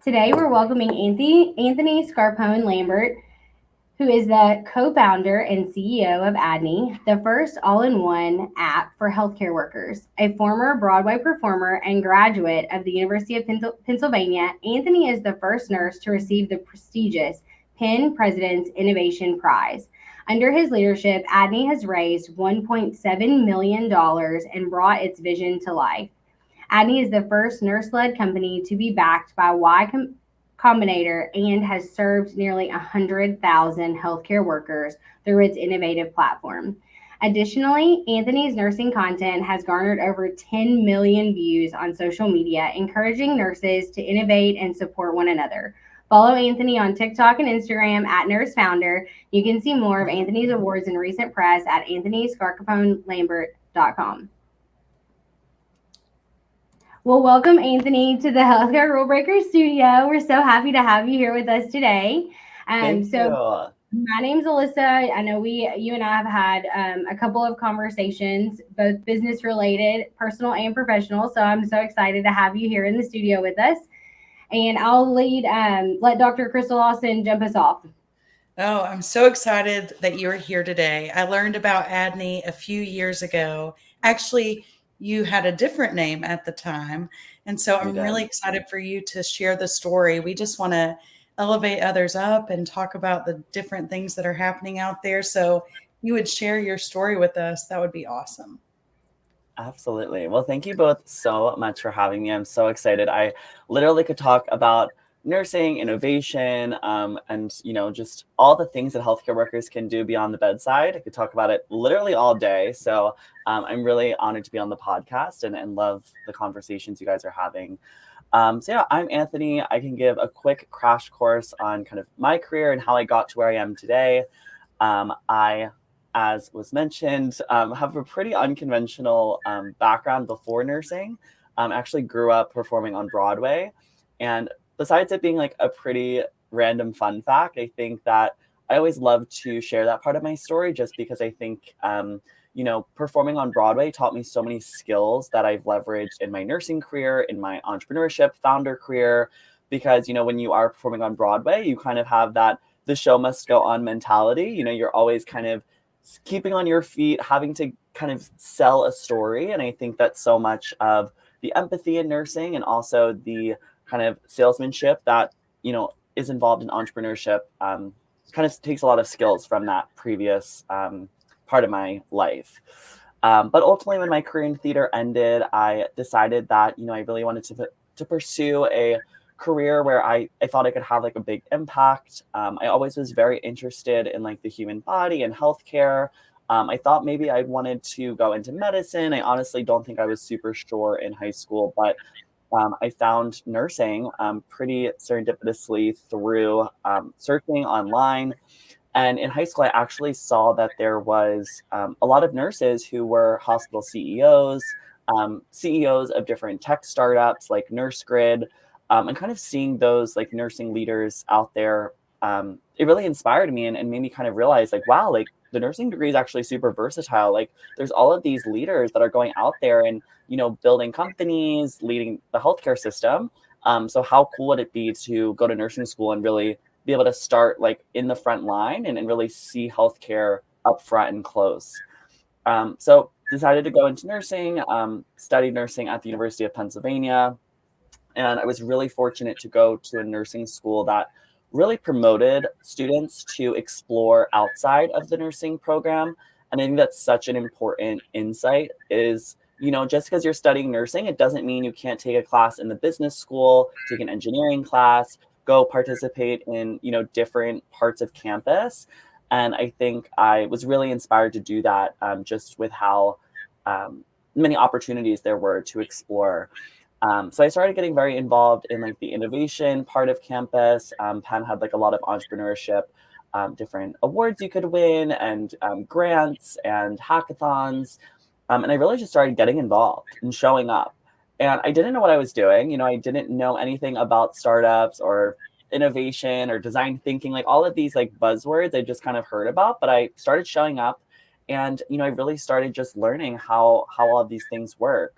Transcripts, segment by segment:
Today we're welcoming Anthony Scarpone-Lambert, who is the co-founder and CEO of ADNI, the first all-in-one app for healthcare workers. A former Broadway performer and graduate of the University of Pennsylvania, Anthony is the first nurse to receive the prestigious Penn President's Innovation Prize. Under his leadership, ADNI has raised $1.7 million and brought its vision to life. ADNI is the first nurse-led company to be backed by Combinator and has served nearly 100,000 healthcare workers through its innovative platform. Additionally, Anthony's nursing content has garnered over 10 million views on social media, encouraging nurses to innovate and support one another. Follow Anthony on TikTok and Instagram at Nurse Founder. You can see more of Anthony's awards and recent press at anthonyscarcaponelambert.com. Well, welcome, Anthony, to the Healthcare Rule Breaker Studio. We're so happy to have you here with us today. Thank So you. my name's Alyssa. I know you and I have had a couple of conversations, both business related, personal and professional. So I'm so excited to have you here in the studio with us. And I'll let Dr. Crystal Lawson jump us off. Oh, I'm so excited that you're here today. I learned about ADNI a few years ago. Actually, you had a different name at the time. And so We I'm did. really excited for you to share the story. We just want to elevate others up and talk about the different things that are happening out there. So you would share your story with us. That would be awesome. Absolutely. Well, thank you both so much for having me. I'm so excited. I literally could talk about nursing, innovation, and just all the things that healthcare workers can do beyond the bedside. I could talk about it literally all day. So I'm really honored to be on the podcast and love the conversations you guys are having. I'm Anthony. I can give a quick crash course on kind of my career and how I got to where I am today. I, as was mentioned, have a pretty unconventional background before nursing. Actually grew up performing on Broadway. And besides it being like a pretty random fun fact, I think that I always love to share that part of my story just because I think, performing on Broadway taught me so many skills that I've leveraged in my nursing career, in my entrepreneurship founder career, because, when you are performing on Broadway, you kind of have that the show must go on mentality. You're always kind of keeping on your feet, having to kind of sell a story. And I think that so much of the empathy in nursing and also the kind of salesmanship that, is involved in entrepreneurship kind of takes a lot of skills from that previous part of my life. But ultimately, when my career in theater ended, I decided that, I really wanted to pursue a career where I thought I could have like a big impact. I always was very interested in like the human body and healthcare. I thought maybe I wanted to go into medicine. I honestly don't think I was super sure in high school, but I found nursing pretty serendipitously through searching online. And in high school, I actually saw that there was a lot of nurses who were hospital CEOs, CEOs of different tech startups like NurseGrid, and kind of seeing those like nursing leaders out there. It really inspired me and made me kind of realize like, wow, like the nursing degree is actually super versatile. Like there's all of these leaders that are going out there and, building companies, leading the healthcare system. So how cool would it be to go to nursing school and really be able to start like in the front line and really see healthcare up front and close. So decided to go into nursing, studied nursing at the University of Pennsylvania. And I was really fortunate to go to a nursing school that really promoted students to explore outside of the nursing program. And I think that's such an important insight is, just because you're studying nursing, it doesn't mean you can't take a class in the business school, take an engineering class, go participate in, different parts of campus. And I think I was really inspired to do that just with how many opportunities there were to explore. So I started getting very involved in like the innovation part of campus. Penn had like a lot of entrepreneurship, different awards you could win and grants and hackathons. And I really just started getting involved and showing up. And I didn't know what I was doing. I didn't know anything about startups or innovation or design thinking, like all of these like buzzwords I just kind of heard about, but I started showing up and, I really started just learning how all of these things work.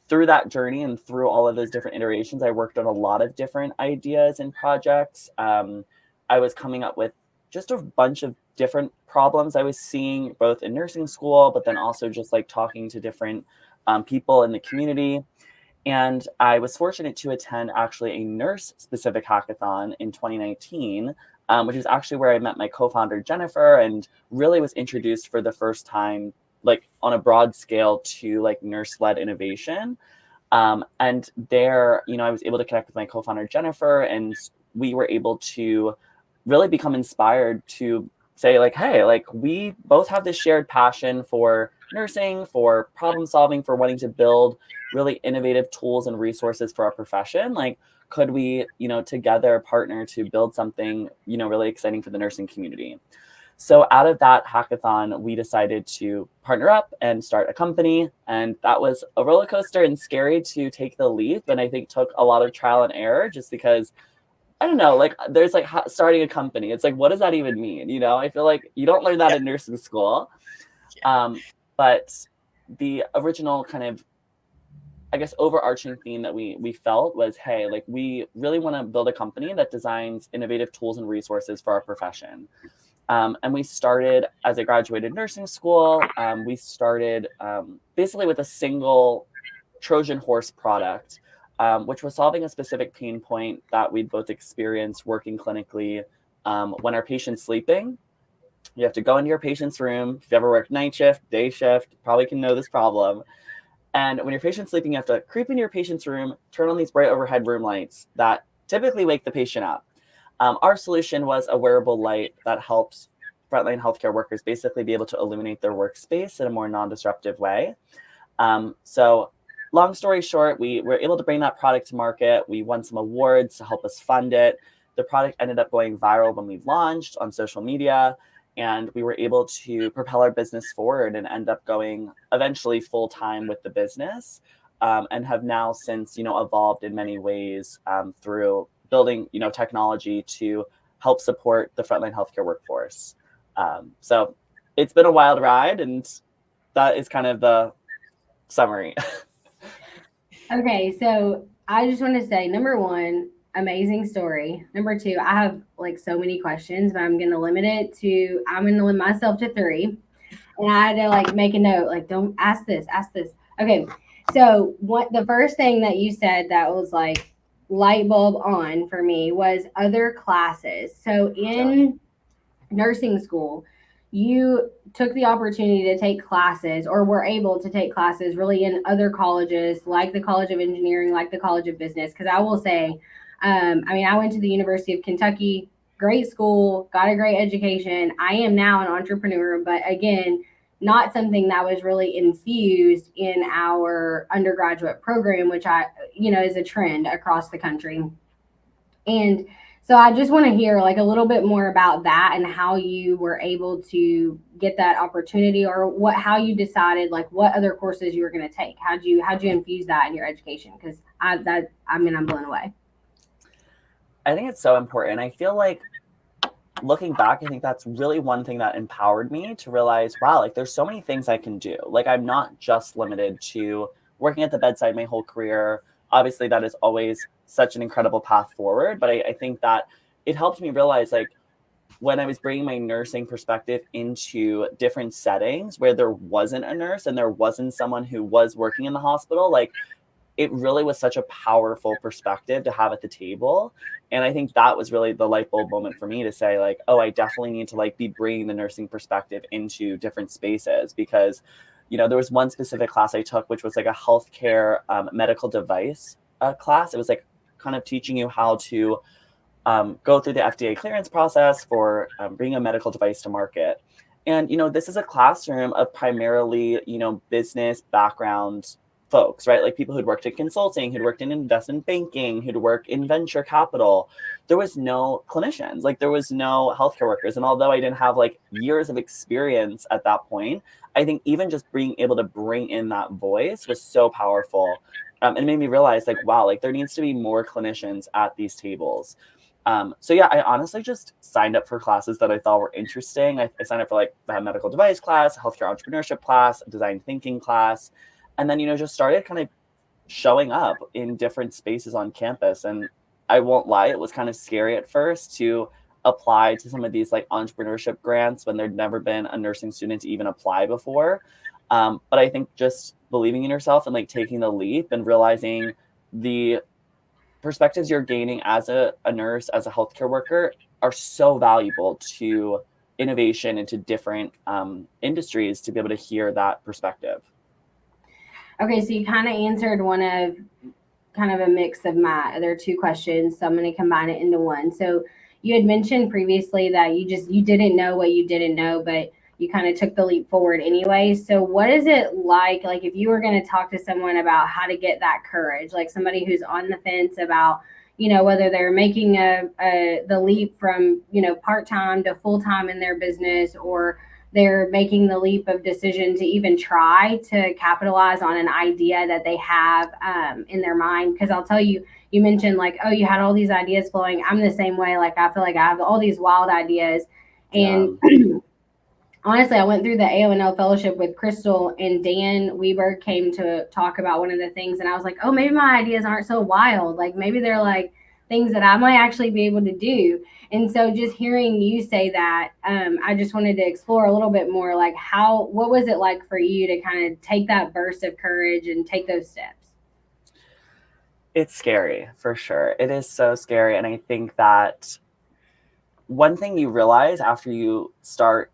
through that journey and through all of those different iterations, I worked on a lot of different ideas and projects. I was coming up with just a bunch of different problems I was seeing both in nursing school, but then also just like talking to different people in the community. And I was fortunate to attend actually a nurse specific hackathon in 2019, which is actually where I met my co-founder, Jennifer, and really was introduced for the first time, like on a broad scale, to like nurse-led innovation. And there, I was able to connect with my co-founder, Jennifer, and we were able to really become inspired to say like, hey, like we both have this shared passion for nursing, for problem solving, for wanting to build really innovative tools and resources for our profession. Like, could we, together partner to build something, really exciting for the nursing community? So out of that hackathon, we decided to partner up and start a company. And that was a roller coaster and scary to take the leap. And I think took a lot of trial and error just because, I don't know, like there's like starting a company. It's like, what does that even mean? I feel like you don't learn that in nursing school. But the original kind of, I guess, overarching theme that we felt was, hey, like we really want to build a company that designs innovative tools and resources for our profession. And we started, as I graduated nursing school, we started basically with a single Trojan horse product, which was solving a specific pain point that we'd both experienced working clinically when our patient's sleeping. You have to go into your patient's room. If you ever worked night shift, day shift, you probably can know this problem. And when your patient's sleeping, you have to creep into your patient's room, turn on these bright overhead room lights that typically wake the patient up. Our solution was a wearable light that helps frontline healthcare workers basically be able to illuminate their workspace in a more non-disruptive way. So long story short, we were able to bring that product to market. We won some awards to help us fund it. The product ended up going viral when we launched on social media, and we were able to propel our business forward and end up going eventually full-time with the business, and have now since, evolved in many ways through building, technology to help support the frontline healthcare workforce. So it's been a wild ride, and that is kind of the summary. Okay, so I just want to say, number one, amazing story. Number two, I have like so many questions, but I'm going to limit myself to 3. And I had to like make a note, like, don't ask this. Okay. So the first thing that you said that was like light bulb on for me was other classes. So in nursing school, you took the opportunity to take classes, or were able to take classes really in other colleges, like the College of Engineering, like the College of Business. Because I will say, I went to the University of Kentucky, great school, got a great education. I am now an entrepreneur, but again, not something that was really infused in our undergraduate program, which is a trend across the country. And so I just want to hear like a little bit more about that and how you were able to get that opportunity, or how you decided like what other courses you were going to take. How'd you infuse that in your education? Because I'm blown away. I think it's so important. I feel like looking back, I think that's really one thing that empowered me to realize, wow, like there's so many things I can do. Like I'm not just limited to working at the bedside my whole career. Obviously, that is always such an incredible path forward. But I think that it helped me realize, like, when I was bringing my nursing perspective into different settings where there wasn't a nurse and there wasn't someone who was working in the hospital, like, it really was such a powerful perspective to have at the table. And I think that was really the light bulb moment for me to say, like, oh, I definitely need to like be bringing the nursing perspective into different spaces, because there was one specific class I took, which was like a healthcare medical device class. It was like kind of teaching you how to go through the FDA clearance process for bringing a medical device to market. And, this is a classroom of primarily, business background folks, right? Like people who'd worked in consulting, who'd worked in investment banking, who'd worked in venture capital. There was no clinicians, like there was no healthcare workers. And although I didn't have like years of experience at that point, I think even just being able to bring in that voice was so powerful. And it made me realize, like, wow, like there needs to be more clinicians at these tables. So yeah, I honestly just signed up for classes that I thought were interesting. I signed up for like a medical device class, a healthcare entrepreneurship class, a design thinking class, and then, just started kind of showing up in different spaces on campus. And I won't lie, it was kind of scary at first to apply to some of these like entrepreneurship grants when there'd never been a nursing student to even apply before. But I think just believing in yourself and like taking the leap and realizing the perspectives you're gaining as a nurse, as a healthcare worker, are so valuable to innovation into different industries to be able to hear that perspective. Okay, so you kind of answered one of kind of a mix of my other two questions, so I'm going to combine it into one. So you had mentioned previously that you didn't know what you didn't know, but you kind of took the leap forward anyway. So what is it like if you were going to talk to someone about how to get that courage, like somebody who's on the fence about, whether they're making the leap from, part-time to full-time in their business, or they're making the leap of decision to even try to capitalize on an idea that they have in their mind. Because I'll tell you, you mentioned like, oh, you had all these ideas flowing. I'm the same way. Like, I feel like I have all these wild ideas. And honestly, I went through the AONL fellowship with Crystal, and Dan Weber came to talk about one of the things. And I was like, oh, maybe my ideas aren't so wild. Like, maybe they're like things that I might actually be able to do. And so just hearing you say that, I just wanted to explore a little bit more, like what was it like for you to kind of take that burst of courage and take those steps? It's scary, for sure. It is so scary. And I think that one thing you realize after you start,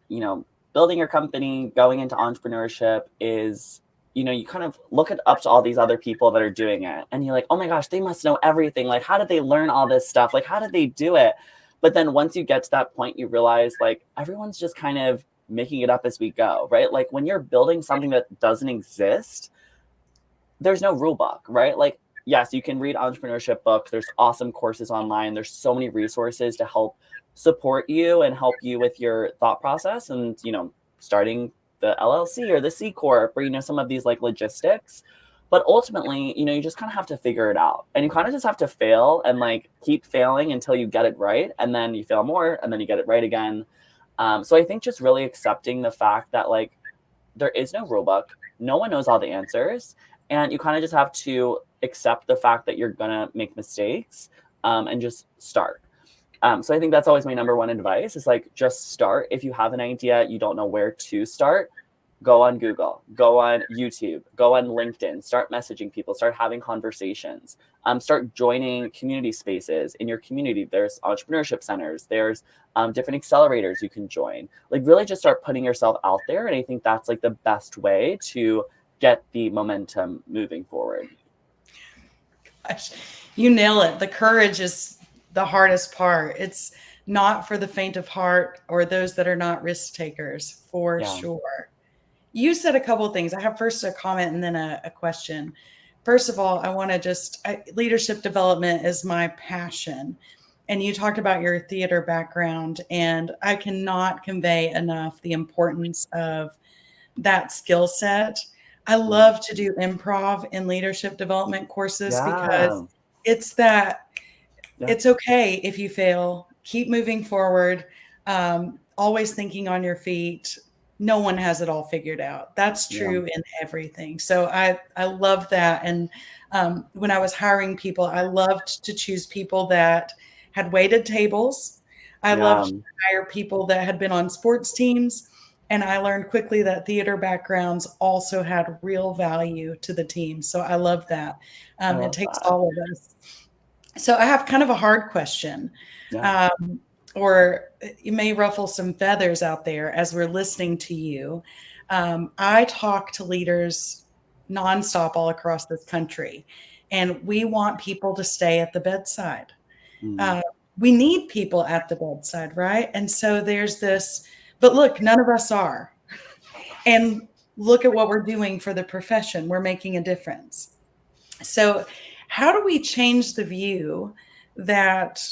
building your company, going into entrepreneurship is, you kind of look up to all these other people that are doing it. And you're like, oh my gosh, they must know everything. Like, how did they learn all this stuff? Like, how did they do it? But then once you get to that point, you realize like everyone's just kind of making it up as we go, right? Like when you're building something that doesn't exist, there's no rule book, right? Like, yes, you can read entrepreneurship books. There's awesome courses online. There's so many resources to help support you and help you with your thought process and, starting the LLC or the C Corp or, some of these like logistics. But ultimately, you just kind of have to figure it out. And you kind of just have to fail and like keep failing until you get it right. And then you fail more and then you get it right again. So I think just really accepting the fact that like there is no rule book. No one knows all the answers. And you kind of just have to accept the fact that you're going to make mistakes and just start. So I think that's always my number one advice is like, just start. If you have an idea, you don't know where to start, go on Google, go on YouTube, go on LinkedIn, start messaging people, start having conversations, start joining community spaces in your community. There's entrepreneurship centers, there's different accelerators you can join. Like really just start putting yourself out there. And I think that's like the best way to get the momentum moving forward. Gosh, you nail it. The courage is the hardest part. It's not for the faint of heart or those that are not risk takers, for sure. You said a couple of things. I have first a comment and then a question. First of all, I want to leadership development is my passion. And you talked about your theater background, and I cannot convey enough the importance of that skill set. I love to do improv in leadership development courses because it's that it's okay if you fail, keep moving forward, always thinking on your feet. No one has it all figured out. That's true in everything. So I love that. And when I was hiring people, I loved to choose people that had waited tables. I loved to hire people that had been on sports teams. And I learned quickly that theater backgrounds also had real value to the team. So I love that. It takes all of us. So I have kind of a hard question, or you may ruffle some feathers out there as we're listening to you. I talk to leaders nonstop all across this country, and we want people to stay at the bedside. We need people at the bedside, right? And so there's this, but look, none of us are. And look at what we're doing for the profession. We're making a difference. So how do we change the view that,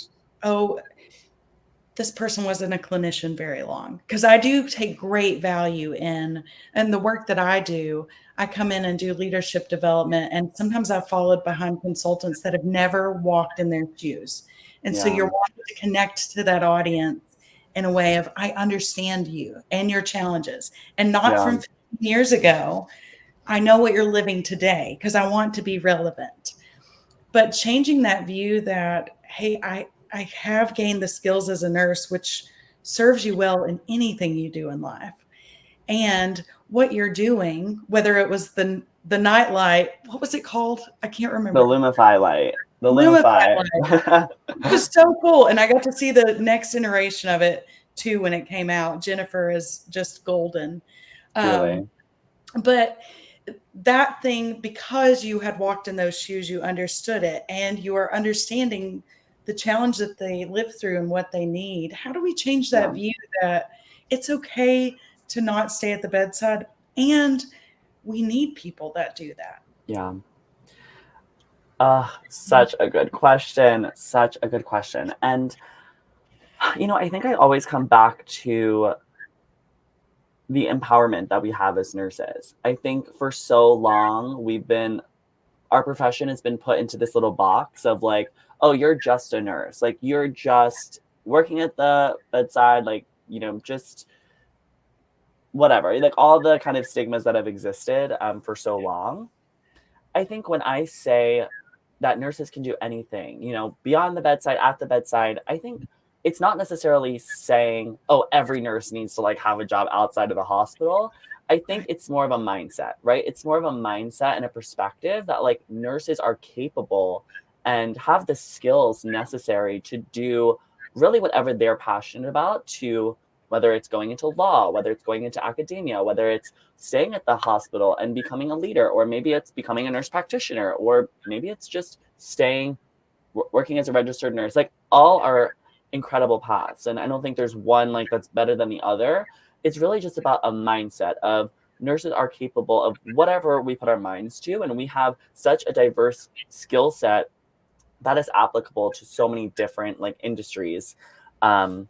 this person wasn't a clinician very long? Because I do take great value in the work that I do. I come in and do leadership development, and sometimes I've followed behind consultants that have never walked in their shoes. And so you're wanting to connect to that audience in a way of, I understand you and your challenges, and not from 15 years ago. I know what you're living today because I want to be relevant. But changing that view that, hey, I have gained the skills as a nurse, which serves you well in anything you do in life. And what you're doing, whether it was the nightlight, what was it called? I can't The remember. Lumify light. The Lumify Lumify. light. It was so cool. And I got to see the next iteration of it too when it came out. Jennifer is just golden. Truly. But that thing, because you had walked in those shoes, you understood it, and you are understanding the challenge that they live through and what they need. How do we change that view that it's okay to not stay at the bedside, and we need people that do that? Yeah. Such a good question. Such a good question. And, I think I always come back to the empowerment that we have as nurses. I think for so long, our profession has been put into this little box of like, oh, you're just a nurse. Like, you're just working at the bedside, like, just whatever, like all the kind of stigmas that have existed for so long. I think when I say that nurses can do anything, beyond the bedside, at the bedside, I think it's not necessarily saying, oh, every nurse needs to like have a job outside of the hospital. I think it's more of a mindset, right? It's more of a mindset and a perspective that like nurses are capable and have the skills necessary to do really whatever they're passionate about, to whether it's going into law, whether it's going into academia, whether it's staying at the hospital and becoming a leader, or maybe it's becoming a nurse practitioner, or maybe it's just working as a registered nurse. Like, all are incredible paths. And I don't think there's one like that's better than the other. It's really just about a mindset of nurses are capable of whatever we put our minds to. And we have such a diverse skill set that is applicable to so many different like industries. And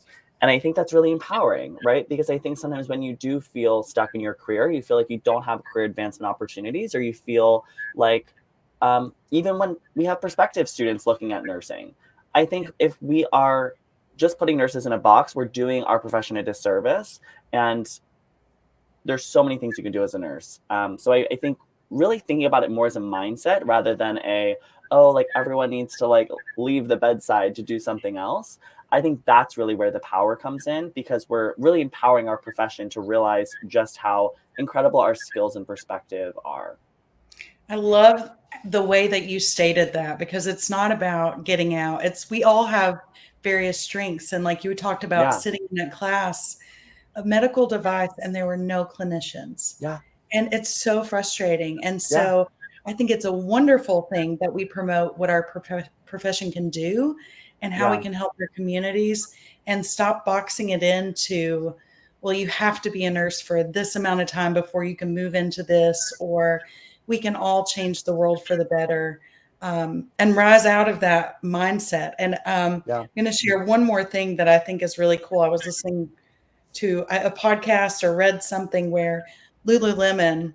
I think that's really empowering, right? Because I think sometimes when you do feel stuck in your career, you feel like you don't have career advancement opportunities, or you feel like, even when we have prospective students looking at nursing, I think if we are just putting nurses in a box, we're doing our profession a disservice. And there's so many things you can do as a nurse. So I think really thinking about it more as a mindset rather than like everyone needs to like leave the bedside to do something else. I think that's really where the power comes in, because we're really empowering our profession to realize just how incredible our skills and perspective are. I love the way that you stated that, because it's not about getting out. We all have various strengths. And like you talked about sitting in that class, a medical device, and there were no clinicians. Yeah. And it's so frustrating. And so I think it's a wonderful thing that we promote what our profession can do and how we can help our communities, and stop boxing it into, well, you have to be a nurse for this amount of time before you can move into this, or we can all change the world for the better, and rise out of that mindset. And I'm going to share one more thing that I think is really cool. I was listening to a podcast or read something where Lululemon,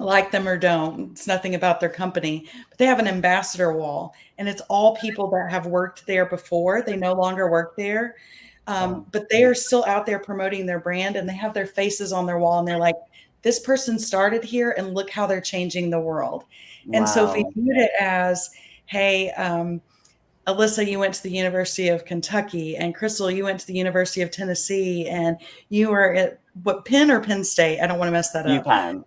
like them or don't, it's nothing about their company, but they have an ambassador wall, and it's all people that have worked there before. They no longer work there, but they are still out there promoting their brand, and they have their faces on their wall, and they're like, this person started here and look how they're changing the world. Wow. And so if we viewed it as, hey, Alyssa, you went to the University of Kentucky, and Crystal, you went to the University of Tennessee, and you were at Penn or Penn State? I don't want to mess that up.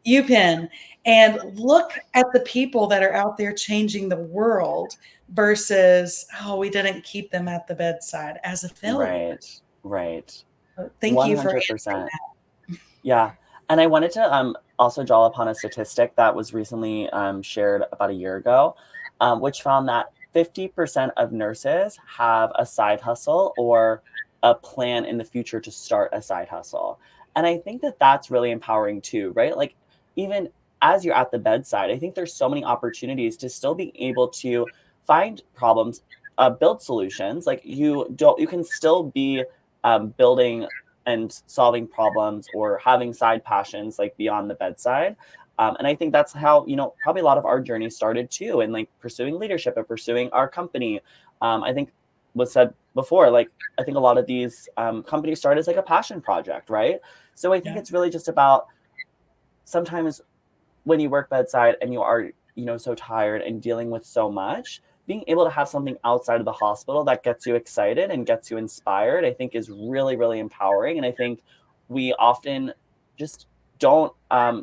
UPenn. And look at the people that are out there changing the world versus, oh, we didn't keep them at the bedside as a failure. Right. So thank you for answering that. Yeah. And I wanted to also draw upon a statistic that was recently shared about a year ago, which found that 50% of nurses have a side hustle or a plan in the future to start a side hustle. And I think that that's really empowering too, right? Like, even as you're at the bedside, I think there's so many opportunities to still be able to find problems, build solutions. Like, you can still be building and solving problems or having side passions like beyond the bedside. And I think that's how, probably a lot of our journey started too, and like pursuing leadership and pursuing our company. I think was said before, like, I think a lot of these companies started as like a passion project, right? So I think it's really just about sometimes when you work bedside and you are, so tired and dealing with so much, being able to have something outside of the hospital that gets you excited and gets you inspired, I think is really, really empowering. And I think we often just don't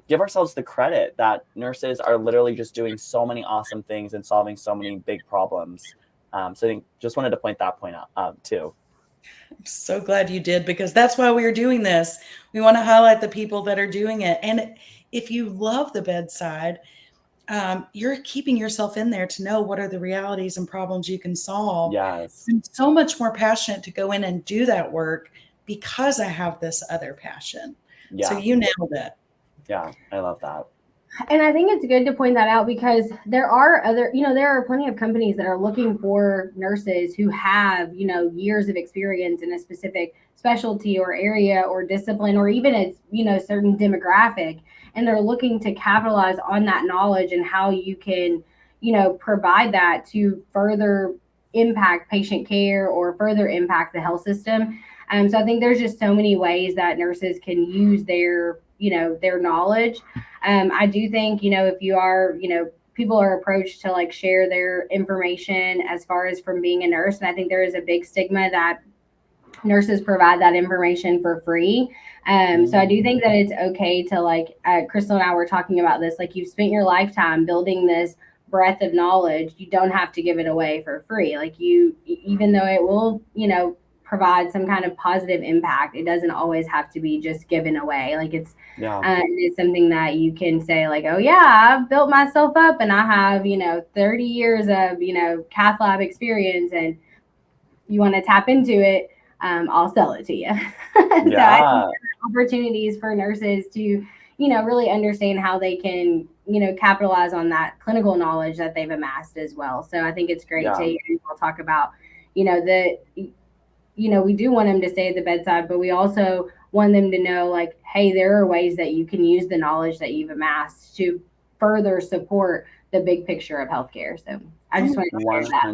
give ourselves the credit that nurses are literally just doing so many awesome things and solving so many big problems. So I think just wanted to point that point out too. I'm so glad you did, because that's why we are doing this. We want to highlight the people that are doing it. And if you love the bedside, you're keeping yourself in there to know what are the realities and problems you can solve. Yes. I'm so much more passionate to go in and do that work because I have this other passion. Yeah. So you nailed it. Yeah, I love that. And I think it's good to point that out, because there are there are plenty of companies that are looking for nurses who have, years of experience in a specific specialty or area or discipline, or even a, certain demographic. And they're looking to capitalize on that knowledge and how you can, provide that to further impact patient care or further impact the health system. So I think there's just so many ways that nurses can use their knowledge. I do think, if you are, people are approached to like share their information as far as from being a nurse. And I think there is a big stigma that nurses provide that information for free. So I do think that it's okay to like, Crystal and I were talking about this, like you've spent your lifetime building this breadth of knowledge. You don't have to give it away for free. Like even though it will, provide some kind of positive impact, it doesn't always have to be just given away. Like it's something that you can say like, oh yeah, I've built myself up and I have 30 years of cath lab experience, and you want to tap into it, I'll sell it to you. So I think there are opportunities for nurses to really understand how they can capitalize on that clinical knowledge that they've amassed as well. So I think it's great to hear you all talk about we do want them to stay at the bedside, but we also want them to know like, hey, there are ways that you can use the knowledge that you've amassed to further support the big picture of healthcare. So I just want to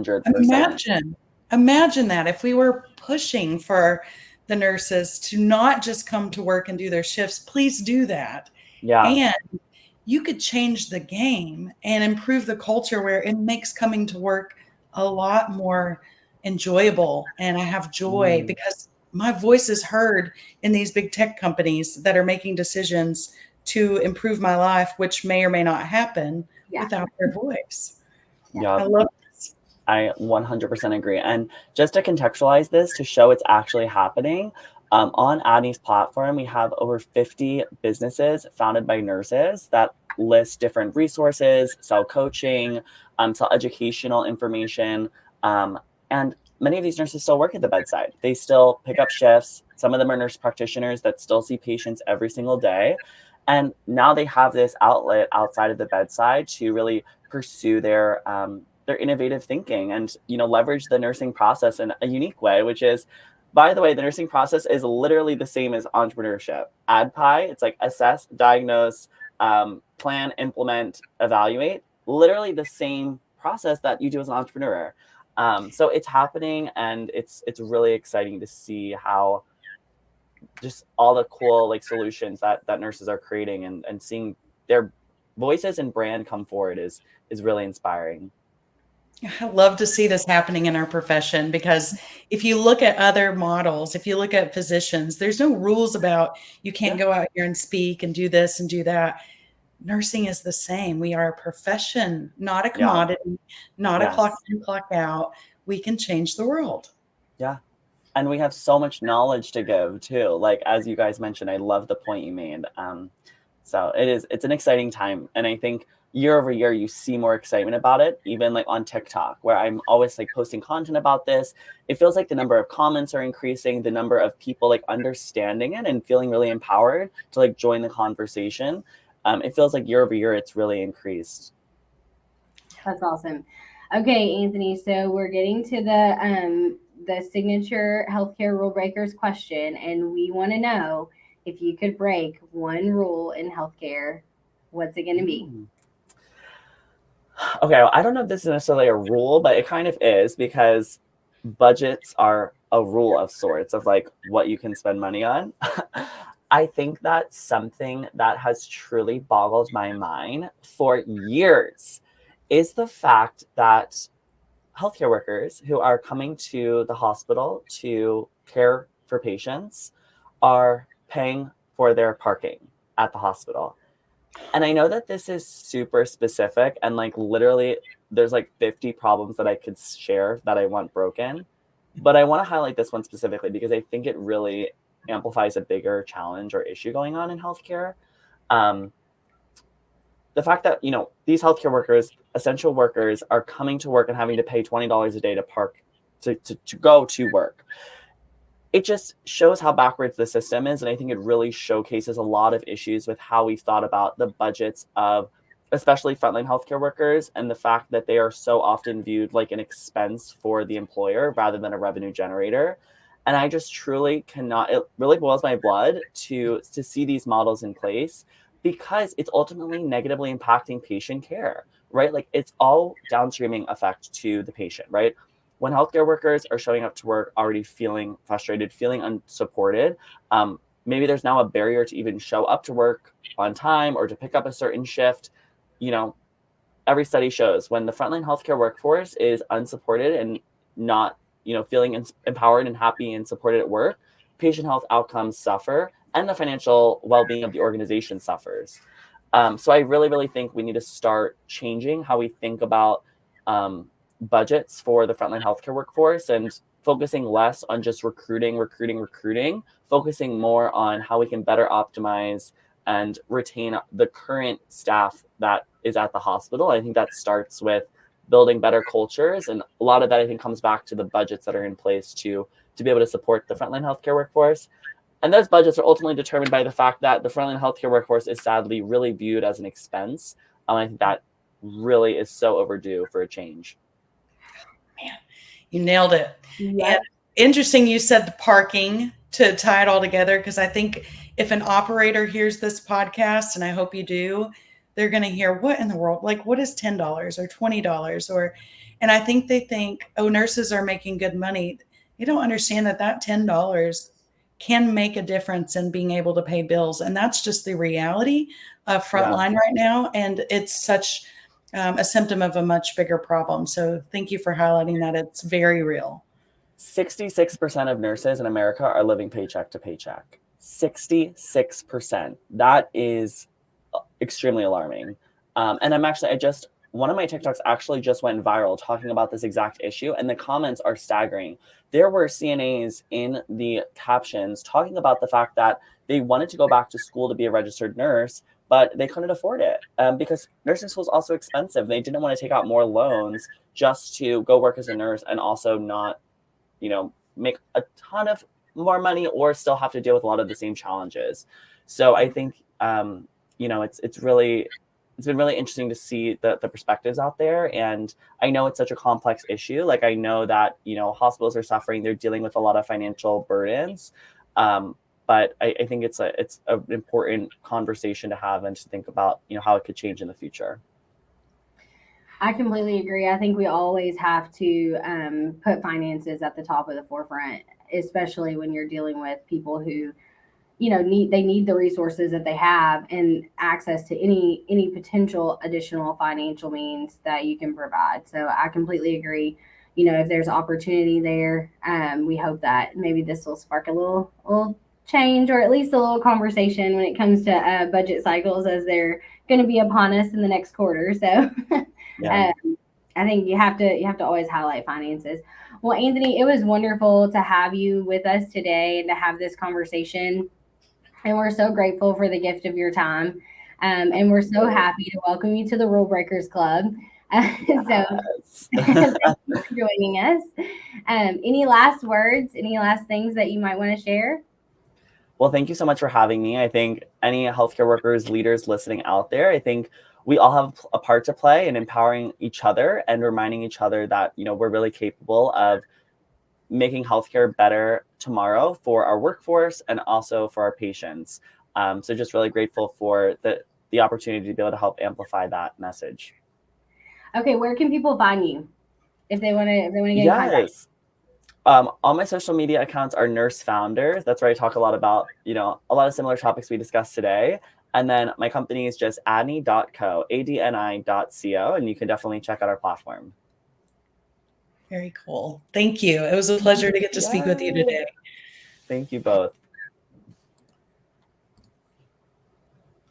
share that. Imagine that if we were pushing for the nurses to not just come to work and do their shifts, please do that. Yeah. And you could change the game and improve the culture where it makes coming to work a lot more enjoyable, and I have joy because my voice is heard in these big tech companies that are making decisions to improve my life, which may or may not happen without their voice. Yeah, I love this. I 100% agree. And just to contextualize this, to show it's actually happening, on ADNI's platform, we have over 50 businesses founded by nurses that list different resources, sell coaching, sell educational information, and many of these nurses still work at the bedside. They still pick up shifts. Some of them are nurse practitioners that still see patients every single day. And now they have this outlet outside of the bedside to really pursue their innovative thinking and, leverage the nursing process in a unique way, which is, by the way, the nursing process is literally the same as entrepreneurship. ADPI, it's like assess, diagnose, plan, implement, evaluate, literally the same process that you do as an entrepreneur. So it's happening, and it's really exciting to see how just all the cool like solutions that nurses are creating and seeing their voices and brand come forward is really inspiring. I love to see this happening in our profession, because if you look at other models, if you look at physicians, there's no rules about you can't go out here and speak and do this and do that. Nursing is the same. We are a profession, not a commodity, not a clock in, clock out. We can change the world. Yeah. And we have so much knowledge to give too. Like, as you guys mentioned, I love the point you made. So it's an exciting time. And I think year over year, you see more excitement about it, even like on TikTok, where I'm always like posting content about this. It feels like the number of comments are increasing, the number of people like understanding it and feeling really empowered to like join the conversation. It feels like year over year, it's really increased. That's awesome. Okay, Anthony. So we're getting to the signature healthcare rule breakers question, and we want to know if you could break one rule in healthcare, what's it going to be? Okay, well, I don't know if this is necessarily a rule, but it kind of is, because budgets are a rule of sorts of like what you can spend money on. I think that's something that has truly boggled my mind for years is the fact that healthcare workers who are coming to the hospital to care for patients are paying for their parking at the hospital. And I know that this is super specific and like literally there's like 50 problems that I could share that I want broken. But I want to highlight this one specifically because I think it really amplifies a bigger challenge or issue going on in healthcare. Um, the fact that, these healthcare workers, essential workers, are coming to work and having to pay $20 a day to park to go to work. It just shows how backwards the system is. And I think it really showcases a lot of issues with how we've thought about the budgets of especially frontline healthcare workers and the fact that they are so often viewed like an expense for the employer rather than a revenue generator. And I just truly cannot, it really boils my blood to see these models in place because it's ultimately negatively impacting patient care, right? Like it's all downstreaming effect to the patient, right? When healthcare workers are showing up to work already feeling frustrated, feeling unsupported, maybe there's now a barrier to even show up to work on time or to pick up a certain shift. Every study shows when the frontline healthcare workforce is unsupported and not, feeling empowered and happy and supported at work, patient health outcomes suffer and the financial well-being of the organization suffers. So I really, really think we need to start changing how we think about budgets for the frontline healthcare workforce and focusing less on just recruiting, focusing more on how we can better optimize and retain the current staff that is at the hospital. I think that starts with building better cultures. And a lot of that, I think, comes back to the budgets that are in place to be able to support the frontline healthcare workforce. And those budgets are ultimately determined by the fact that the frontline healthcare workforce is sadly really viewed as an expense. I think that really is so overdue for a change. Man, you nailed it. Yep. And interesting you said the parking to tie it all together, because I think if an operator hears this podcast, and I hope you do, they're going to hear, what in the world? Like, what is $10 or $20? And I think they think, oh, nurses are making good money. They don't understand that $10 can make a difference in being able to pay bills. And that's just the reality of frontline right now. And it's such a symptom of a much bigger problem. So thank you for highlighting that. It's very real. 66% of nurses in America are living paycheck to paycheck. 66%. That is extremely alarming. And one of my TikToks actually just went viral talking about this exact issue, and the comments are staggering. There were CNAs in the captions talking about the fact that they wanted to go back to school to be a registered nurse, but they couldn't afford it because nursing school is also expensive. They didn't want to take out more loans just to go work as a nurse and also not, make a ton of more money or still have to deal with a lot of the same challenges. So I think, it's been really interesting to see the perspectives out there. And I know it's such a complex issue. Like I know that, hospitals are suffering, they're dealing with a lot of financial burdens. But I think it's an important conversation to have and to think about, how it could change in the future. I completely agree. I think we always have to put finances at the top of the forefront, especially when you're dealing with people who, need the resources that they have and access to any potential additional financial means that you can provide. So I completely agree. If there's opportunity there, we hope that maybe this will spark a little change or at least a little conversation when it comes to budget cycles, as they're going to be upon us in the next quarter. So I think you have to always highlight finances. Well, Anthony, it was wonderful to have you with us today and to have this conversation. And we're so grateful for the gift of your time. And we're so happy to welcome you to the Rule Breakers Club. So thank you for joining us. Any last words, any last things that you might want to share? Well, thank you so much for having me. I think any healthcare workers, leaders listening out there, I think we all have a part to play in empowering each other and reminding each other that, we're really capable of making healthcare better tomorrow for our workforce and also for our patients. So just really grateful for the opportunity to be able to help amplify that message. Okay, where can people find you if they want to get in contact? All my social media accounts are Nurse Founders. That's where I talk a lot about, a lot of similar topics we discussed today. And then my company is just ADNI.co, ADNI.co, and you can definitely check out our platform. Very cool. Thank you. It was a pleasure to get to speak with you today. Thank you both.